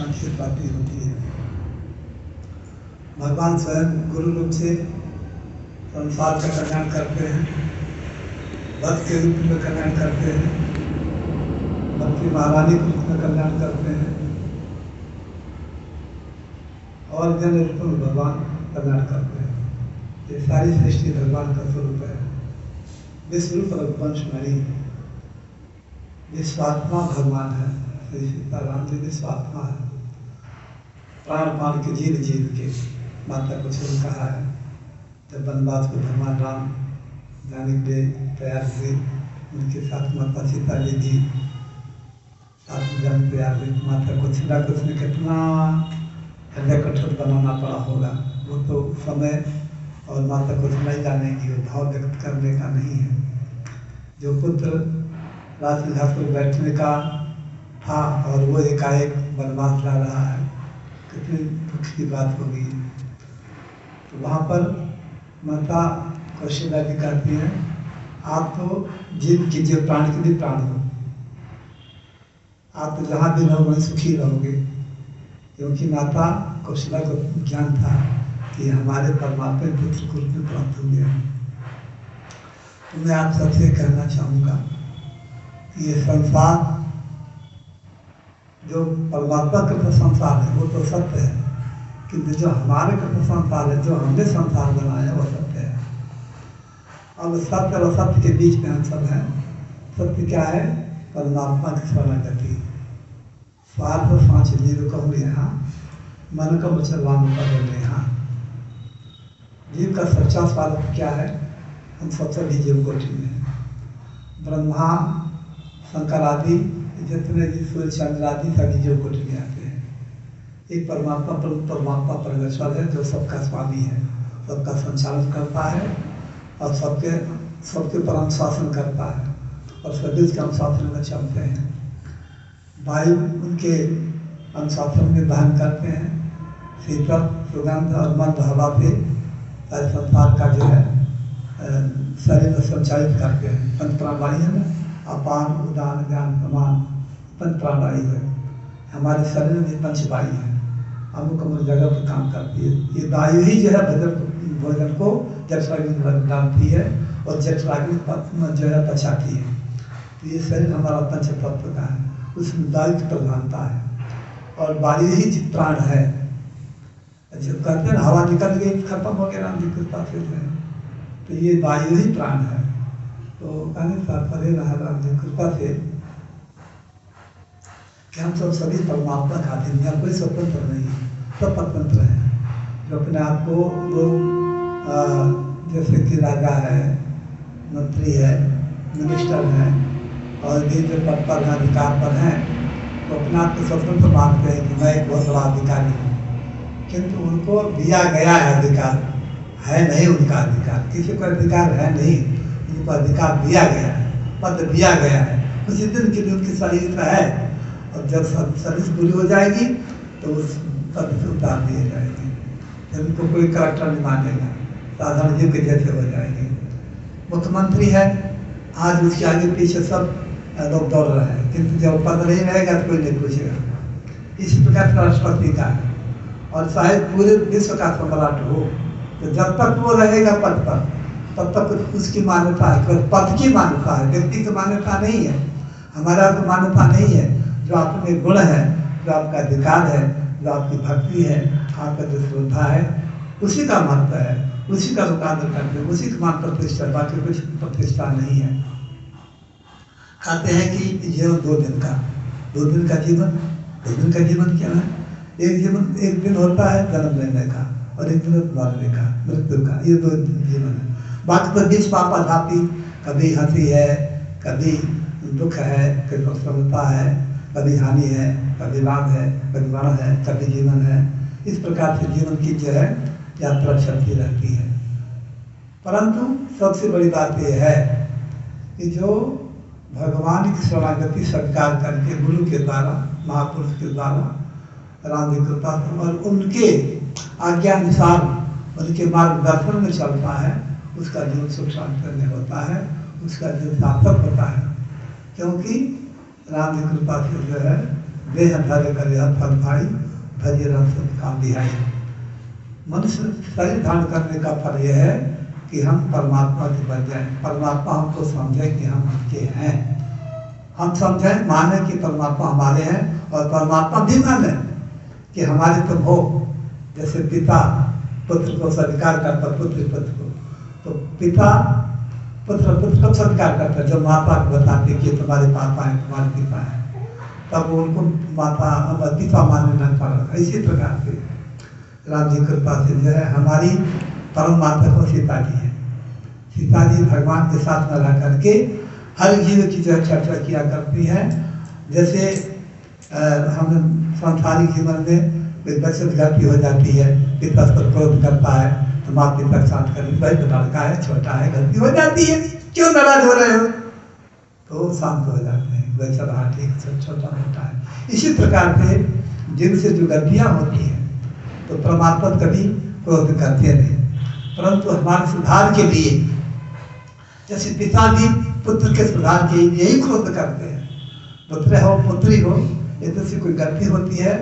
शांति की प्राप्ति होती है। भगवान स्वयं गुरु रूप से संसार का कल्याण करते हैं, भक्त के रूप में कल्याण करते हैं, भक्ति महारानी के रूप में कल्याण करते हैं और जन रूप में भगवान कल्याण करते हैं। ये सारी सृष्टि भगवान का स्वरूप है। विश्वरूप रघुवंश मणि विश्वात्मा भगवान है। श्री सीताराम जी विश्वात्मा है। प्राण पान के जीव जीव के माता को छोड़ कहा है। जब वनवास को भगवान राम जाने के लिए तैयार हुए, उनके साथ माता सीता जी भी साथ में जाने तैयार हुई। माता को छिड़ा को उसने कितना हृदय कठोर बनाना पड़ा होगा। वो तो समय और माता को नहीं जाने की, वो भाव व्यक्त करने का नहीं है। जो पुत्र राजघाट पर बैठने का था और वो एकाएक वनवास जा रहा है, कितनी दुख की बात होगी। तो वहाँ पर माता कौशल्या जी कहती है, आप तो जीव कीजिए, प्राण के भी प्राण हो, आप तो जहाँ भी रहो वहीं सुखी रहोगे। क्योंकि माता कौशल्या को ज्ञान था कि हमारे परमात्मा पुत्र को रूप में प्राप्त हो गया। तो मैं आप सबसे कहना चाहूँगा, ये संसार जो परमात्मा कृत संसार है वो तो सत्य है, किंतु जो हमारे कृत संसार है, जो हमने संसार बनाया वो सत्य है। अब सत्य और असत्य के बीच में हम सब हैं। सत्य क्या है? परमात्मा की शरणागति। स्वार्थ सांच जीव कहूँ यहाँ, मन का मुसलमान कर यहाँ। जीव का सच्चा स्वार्थ क्या है? हम सबसे जीव कोटि में हैं। ब्रह्मा शंकर आदि जितने भी सूर्य चंद्र आदि सभी जीव कोटि में आते हैं। एक परमात्मा परमेश्वर है जो सबका स्वामी है, सबका संचालन करता है और सबके पर अनुशासन करता है और सभी उसके अनुशासन में चलते हैं। वायु उनके अनुशासन में दहन करते हैं। शीतल सुगंध और मंद हवा से सारे संसार का जो है शरीर में संचालित करते हैं। पंच प्राणवायु है ना, अपान उदान ज्ञान समान पंच प्राणवायु है। हमारे शरीर में पंचवायु है, अमुक अमुक जगह पर काम करती है। ये वायु ही जो है भोजन को जठराग्नि में डालती है और जठराग्नि जो है पचाती है। तो ये शरीर हमारा पंच तत्व का है, उसमें वायु की प्रधानता है और वायु ही प्राण है। जब कहते हैं हवा निकल गई खत्म हो गया, राम जी कृपा से है, तो ये वायु ही प्राण है। तो कहने तात्पर्य रहा राम जी कृपा से कि हम सब सभी परमात्मा का अधीन है, कोई स्वतंत्र नहीं है, सब परतंत्र हैं। जो अपने आप को लोग जैसे कि राजा है, मंत्री है, मिनिस्टर है और भी जो पद पर हैं, अधिकार पर हैं, तो अपने आप को स्वतंत्र मानते हैं कि मैं एक बहुत बड़ा अधिकारी हूँ। किंतु उनको दिया गया है अधिकार, है नहीं उनका अधिकार। किसी को अधिकार है नहीं, उनको अधिकार दिया गया है, पद दिया गया है। उसी दिन के लिए उनकी शरीर है और जब सर्विस पूरी हो जाएगी तो उस पद से उतार दिए जाएंगे। जब उनको कोई करैक्टर नहीं मानेगा, साधारण जीव के जैसे हो जाएंगे। मुख्यमंत्री है, आज उसके आगे पीछे सब लोग दौड़ रहे हैं, किंतु जब पद नहीं रहेगा तो कोई नहीं पूछेगा। इसी प्रकार राष्ट्रपति का है और चाहे पूरे विश्व का सम्राट हो, तो जब तक वो रहेगा पद पर तब तक उसकी मान्यता है। केवल पद की मान्यता है, व्यक्ति की मान्यता नहीं है। हमारा तो मान्यता नहीं है। जो आप में गुण है, जो आपका अधिकार है, जो आपकी भक्ति है, आपका जो श्रद्धा है, उसी का महत्व है, उसी का मुकाबला करते हैं, उसी का मान प्रतिष्ठा, बाकी कुछ प्रतिष्ठा नहीं है। कहते हैं कि जीवन दो दिन का जीवन, 2 दिन का जीवन क्या है? एक दिन होता है जन्म लेने का और एक दिन मरने का, मृत्यु का। ये 2 जीवन है। बाकी तो बीच पापा धापी, कभी हंसी है, कभी दुख है, कभी प्रसन्नता है, कभी हानि है, कभी लाभ है, कभी मरण है, कभी जीवन है। इस प्रकार से जीवन की जो है यात्रा चलती रहती है। परंतु सबसे बड़ी बात यह है कि जो भगवान की शरणागति स्वीकार करके गुरु के द्वारा, महापुरुष के द्वारा, राम जी कृपा और उनके आज्ञानुसार उनके मार्गदर्शन में चलता है, उसका जीवन सुख शांति में होता है, उसका जीवन सार्थक होता है। क्योंकि राम जी कृपा से जो है देह धर कर यह फल भाई भजे रम सुन काम दिहाई। मनुष्य शरीर धारण करने का फल यह है कि हम परमात्मा के बन जाएं, परमात्मा हमको समझे कि हम उनके हैं, हम समझें माने कि परमात्मा हमारे हैं और परमात्मा भी माने कि हमारे तुम हो। जैसे पिता पुत्र को स्वीकार करता, पुत्र पुत्र को, तो पिता पुत्र पुत्र को स्वीकार करता है। जब माता को बताते कि तुम्हारे पापा हैं, तुम्हारे पिता हैं, तब उनको माता पिता मानने लग पड़ा। इसी प्रकार से राम जी कृपा से जो है हमारी परम माता को सीता जी है। सीता जी भगवान के साथ में रह करके हर जीव की जो चर्चा किया करती है। जैसे हम सांसारिक जीवन में कोई बच्चे गलती हो जाती है, पिता पर क्रोध करता है तो माँ पिता के साथ करें, भाई तो लड़का है, छोटा है, गलती हो जाती है, क्यों नाराज हो रहे हो, तो शांत हो जाते हैं, वैसा रहा ठीक, सब छोटा मोटा है। इसी प्रकार से जिनसे जो गलतियाँ होती हैं तो परमात्मा कभी क्रोध करते नहीं, परंतु हमारे सुधार के लिए, जैसे पिताजी पुत्र के सुधार के लिए यही क्रोध करते हैं। पुत्र हो पुत्री हो, यदि से कोई गलती होती है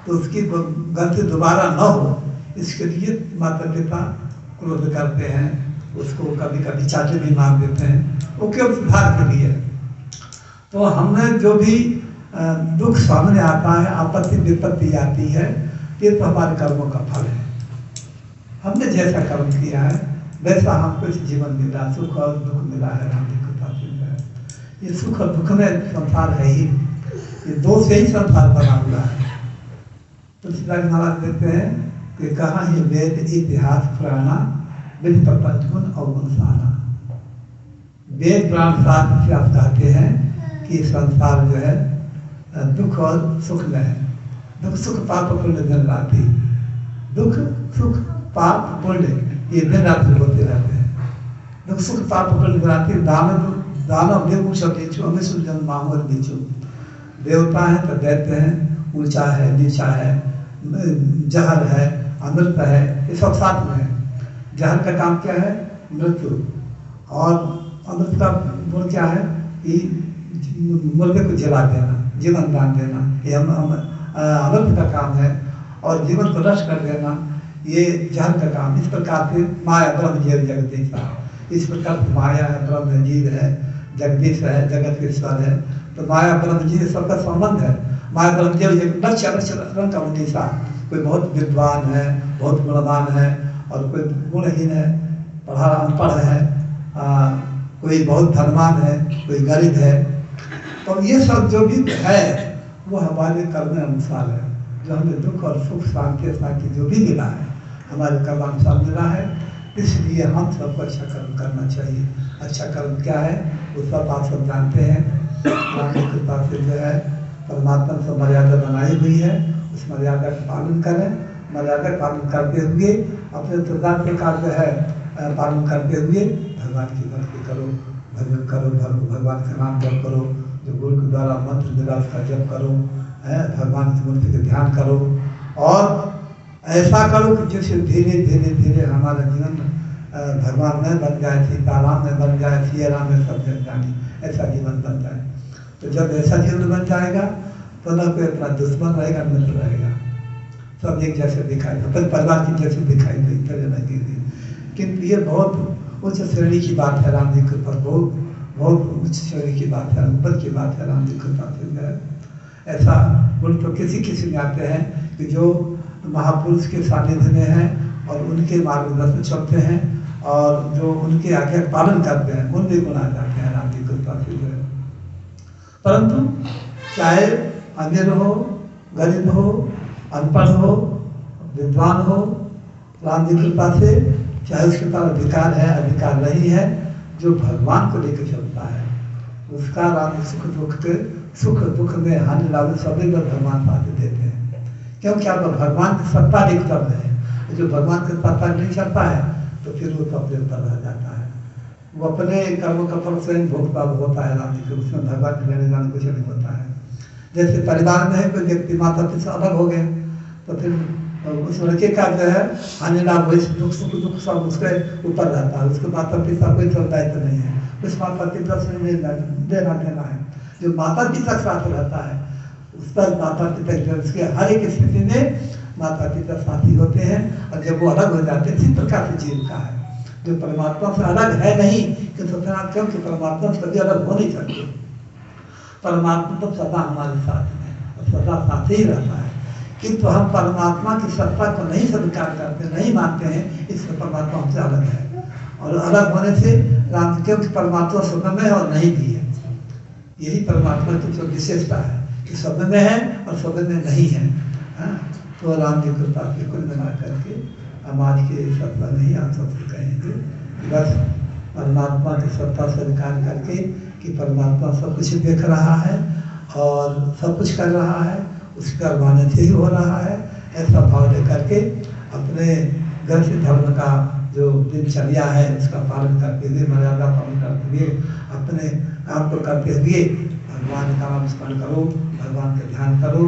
तो उसकी गलती दोबारा न हो, इसके लिए माता पिता क्रोध करते हैं, उसको कभी कभी चाटे भी मार देते हैं, वो केवल सुधार के लिए। तो हमने जो भी दुख सामने आता है, आपत्ति विपत्ति आती है, ये तो हमारे कर्मों का फल है। हमने जैसा कर्म किया है वैसा हमको इस जीवन मिला, सुख और दुख मिला है। राम जी कृपा से ये सुख और दुख में संसार है ही, ये दो से ही संसार बना हुआ है। तुलसीदास महाराज देते हैं कि कहाँ ये वेद इतिहास पुराना विधि प्रपंच गुण अवगुण साना। वेद पुराण शास्त्र से आप कहते हैं कि संसार जो है दुख और सुख में है। दुख सुख पाप पुण्य दिन राति, दुख सुख पाप पुण्य ये दिन रात्रि होते रहते हैं। दुख सुख पाप पुण्य दिन रात्रि दानव देव सब हमें सुजन माहौल बीचू। देवता है तो दैत्य हैं, ऊंचा है नीचा है, जहर है अमृत है, ये सब साथ में है। जहर का काम क्या है? मृत्यु। और अमृत का गुण क्या है? कि मुर्दे को जला देना, जीवन दान देना, ये अमृत का काम है। और जीवन को नष्ट कर देना ये जहर का काम। इस प्रकार से माया ब्रह्म जीव जगदीश, इस प्रकार से माया है, ब्रह्म जीव है, जगदीश है, जगत के ईश्वर है। तो माया ब्रह्म जीव सबका संबंध है। माया ब्रह्म जीव लक्ष्य रंग का उन्नीसा, कोई बहुत विद्वान है, बहुत गुणवान है, और कोई गुणहीन है, पढ़ा अनपढ़ है, कोई बहुत धनवान है, कोई गरीब है। तो ये सब जो भी है वो हमारे कर्म अनुसार है। जो हमें दुख और सुख शांति शांति जो भी मिला है हमारे कर्म अनुसार मिला है। इसलिए हम सबको अच्छा कर्म करना चाहिए। अच्छा कर्म क्या है वो सब आप सब जानते हैं। राम की कृपा से जो है परमात्मा से मर्यादा बनाई हुई है, उस मर्यादा का पालन करें। मर्यादा पालन करते हुए अपने सिद्धांत का जो है पालन करते हुए भगवान की भक्ति करो, भजन करो, भगवान का नाम जप करो, जो गुरु के द्वारा मंत्र मिला उसका जप करो, भगवान की मूर्ति का ध्यान करो। और ऐसा करो कि जिससे धीरे धीरे धीरे हमारा जीवन भगवान में बन जाए, सीताराम में बन जाए, सिया राम में सब जग जानी, ऐसा जीवन बन जाए। तो जब ऐसा जीवन बन जाएगा तो न कोई अपना दुश्मन रहेगा, मित्र रहेगा, सब एक जैसे दिखाई, अपने परिवार की जैसे दिखाई दी तरह लगेगी। किंतु ये बहुत उच्च श्रेणी की बात है। राम जी कृपा बहुत बहुत उच्च श्रेणी की बात है, ऊपर की बात है। राम जी कृपा से ऐसा गुण तो किसी किसी में आते हैं कि जो महापुरुष के सानिध्य में हैं और उनके मार्गदर्शन चलते हैं और जो उनके आज्ञा पालन करते हैं, उनमें गुण आ जाते हैं राम जी कृपा से जो है। परंतु चाहे अमीर हो, गरीब हो, अनपढ़ हो, विद्वान हो, राम जी कृपा से चाहे उसके पास अधिकार है अधिकार नहीं है, जो भगवान को लेकर चलता है उसका राम सुख दुख में हानि लाभ सभी लोग भगवान साथ देते हैं। क्योंकि आप भगवान की सत्ता दिखता है। जो भगवान की सत्ता नहीं चलता है तो फिर वो तो अपने ऊपर रह जाता है, वो अपने कर्मों का फल स्वयं भोगता होता है। राम जी के उसमें भगवान के लेने जाने कुछ नहीं होता है। जैसे परिवार में है कोई व्यक्ति माता पिता से अलग हो गए तो फिर उस लड़के का जो है हानि लाभ हो, दुख सुख दुख सब उसके ऊपर रहता है। उसके माता पिता कोई दायित्व नहीं है, उस माता पिता से लेना देना है। जो माता पिता के साथ रहता है उस पर माता पिता उसके हर एक स्थिति में माता पिता साथी होते हैं, और जब वो अलग हो जाते हैं इसी प्रकार से जीव का है जो परमात्मा से अलग है नहीं, क्योंकि परमात्मा से कभी अलग हो नहीं सकते। परमात्मा तो सदा हमारे साथ में और सदा साथ ही रहता है, किंतु हम परमात्मा की सत्ता को नहीं स्वीकार करते, नहीं मानते हैं, इससे परमात्मा हमसे अलग है। और अलग होने से राम, क्योंकि परमात्मा सब में है और नहीं भी है, यही परमात्मा की जो विशेषता है कि सब में है और सब में नहीं है। तो राम जी कृपा से कुल मिला करके हम आज के सत्ता नहीं आप सबसे कहेंगे, बस परमात्मा की सत्ता स्वीकार करके कि परमात्मा सब कुछ देख रहा है और सब कुछ कर रहा है, उसके करवाने से ही हो रहा है, ऐसा भाव लेकर के अपने ग्रंथ धर्म का जो दिनचर्या है उसका पालन करते हुए, मर्यादा पालन करते हुए, अपने काम को करते हुए भगवान का नाम स्मरण करो, भगवान का ध्यान करो,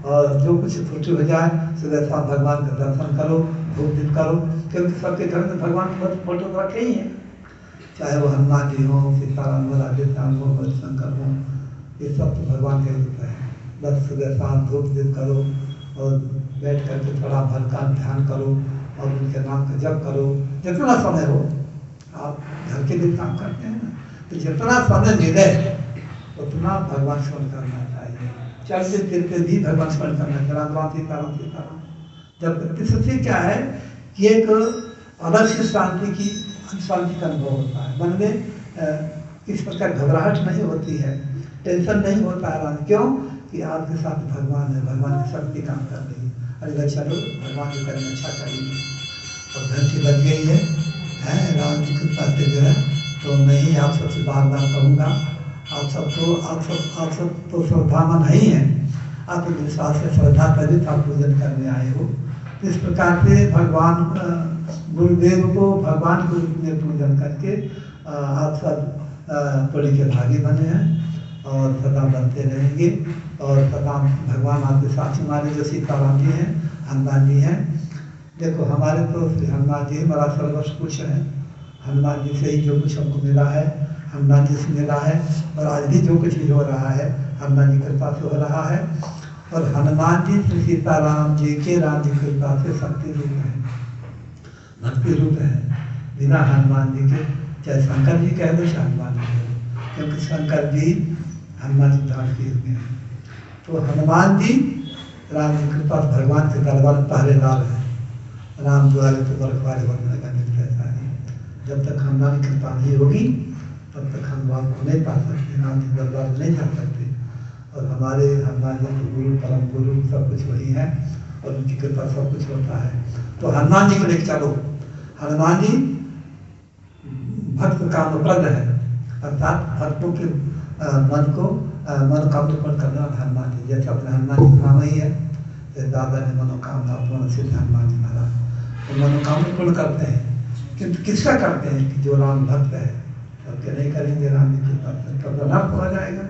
और जो कुछ त्रुटि हो जाए सुबह शाम भगवान का दर्शन करो, धूप दीप करो, क्योंकि सबके घर में भगवान के फोटो तो रखे ही हैं, चाहे वो हनुमान जी हो, सीताराम हो, राधे श्याम हो, शंकर हो, ये सब तो भगवान के रूप है। बस सुबह शाम धूप दीप करो और बैठ करके थोड़ा भगवान का ध्यान करो और उनके नाम का जप करो, जितना समय हो। आप घर के लिए काम करते हैं ना, तो जितना समय मिले उतना भगवान स्मरण करना चाहिए, चलते फिरते भी भगवान स्मरण करना चाहिए, राम राम सीताराम सीताराम। जब इससे क्या है कि एक अलग से शांति का अनुभव होता है, मन में इस प्रकार घबराहट नहीं होती है, टेंशन नहीं होता है। क्यों कि आपके साथ भगवान है, भगवान की शक्ति काम कर रही है। अरे चलो भगवान जी करेंगे, अच्छा करेंगे। अब घंटी बज गई है राम जी कृपा से जो है, तो मैं ही आप सबसे बार बार कहूँगा, आप सब तो श्रद्धावान नहीं है, आप विश्वास से श्रद्धा तभी आप पूजन करने आए हो। इस प्रकार से भगवान गुरुदेव को भगवान के रूप में पूजन करके आप सब बड़ी के भागी बने हैं और सदा बनते रहेंगे, और सदा भगवान आपके साथ। हमारे जो सीताराम जी हैं, हनुमान जी हैं, देखो हमारे तो श्री हनुमान जी हमारा सर्वस्व कुछ है, हनुमान जी से ही जो कुछ हमको मिला है, हनुमान जी से मिला है, और आज भी जो कुछ भी हो रहा है हनुमान जी कृपा से हो रहा है। और हनुमान जी श्री सीताराम जी के राम जी कृपा से शक्ति रूप है, भक्ति रूप है। बिना हनुमान जी के, चाहे शंकर जी कह दो चाहे हनुमान जी कह दो, क्योंकि शंकर जी हनुमान जी धाम के रूप में है। तो हनुमान जी राम जी कृपा से भगवान के दरबार पहरेदार है, राम द्वारे तो बरखवारे बनने का निर्देश है। जब तक हनुमान की कृपा नहीं होगी तब तक हम भगवान को नहीं पा सकते, राम जी दरबार में नहीं जा सकते। और हमारे हनुमान जी के गुरु परम गुरु सब कुछ वही है, और उनकी कृपा सब कुछ होता है। तो हनुमान जी को लेकर चलो, हनुमान जी भक्त कामप्रद है, अर्थात भक्तों के मनोकामना पूर्ण करने वाला हनुमान जी। जैसे अपने हनुमान जी नाम ही है, दादा ने मनोकामना पूर्ण सिद्ध हनुमान जी महाराज, तो मनोकामना पूर्ण करते हैं, किंतु किसका करते हैं कि जो राम भक्त है, सबके नहीं करेंगे राम जी की तब नष्ट हो जाएगा।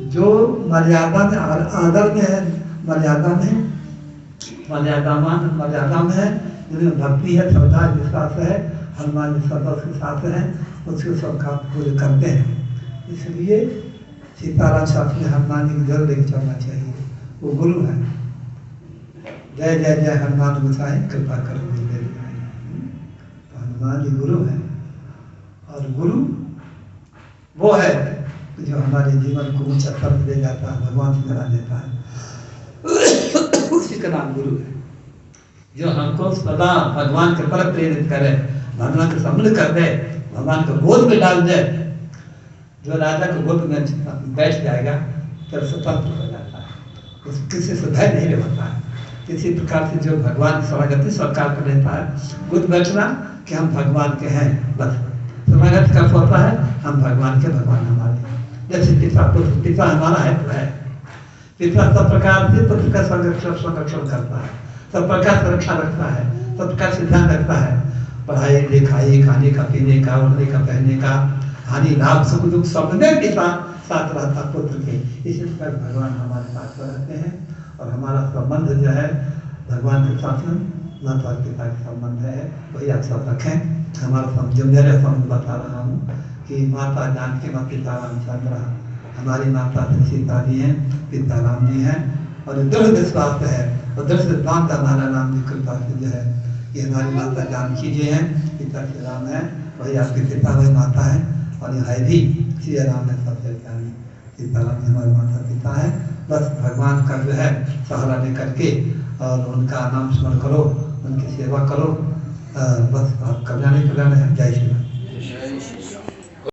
जो मर्यादा में आदर में है, मर्यादा में है, जिसमें भक्ति है, श्रद्धा विश्वास है, हनुमान जी सदा उसके साथ हैं, उसके सब काम पूरे करते हैं। इसलिए सीताराम शास्त्री हनुमान जी की जरूर लेके चलना चाहिए, वो गुरु है। जय जय जय हनुमान गोसाई कृपा करो गुरुदेव। तो हनुमान जी गुरु है, और गुरु वो है जो हमारे जीवन को ऊंचा कर दे जाता है, भगवान से मिला देता है, उसी का नाम गुरु है। जो हमको सदा भगवान के तरफ प्रेरित करे, भगवान को सम्मिलित कर दे, भगवान को गोद में डाल दे। जो राजा को गोद में बैठ जाएगा फिर स्वतंत्र हो जाता है, उस किसी से भय नहीं रहता है। किसी प्रकार से जो भगवान स्वागत स्वीकार कर लेता है, गोद बैठना कि हम भगवान के हैं, बस स्वागत कर होता है, हम भगवान के, भगवान हमारे। जैसे पिता हमारा है तो है, पिता सब प्रकार से पुत्र का संरक्षण करता है, सब प्रकार से रक्षा रखता है, सब प्रकार से ध्यान रखता है, पढ़ाई लिखाई, खाने का, पीने का, उड़ने का, पहनने का, हानि लाभ सुख दुख सब में पिता साथ रहता पुत्र के। इसी प्रकार भगवान हमारे साथ रहते हैं, और हमारा संबंध जो है भगवान के साथ माता पिता के संबंध है, वही आप सब रखें। हमारा जो मेरे संबंध बता रहा हूँ कि माता जानकी माँ पिता रामचंद्र हमारी माता श्री सीता जी हैं, पिता राम जी हैं, और दृढ़ विश्वास है और दृढ़ सिद्धांत हमारा राम जी कृपा से जो है ये हमारी माता जानकी जी हैं, पिता श्री राम है, वही आपके पिता वही माता है, और यह है भी श्री राम है सबसे प्यारी, सीताराम जी हमारे माता पिता है। बस भगवान का जो है सहारा लेकर के और उनका नाम स्मरण करो, उनकी सेवा करो, बस आप कल्याण है। जय श्री राम।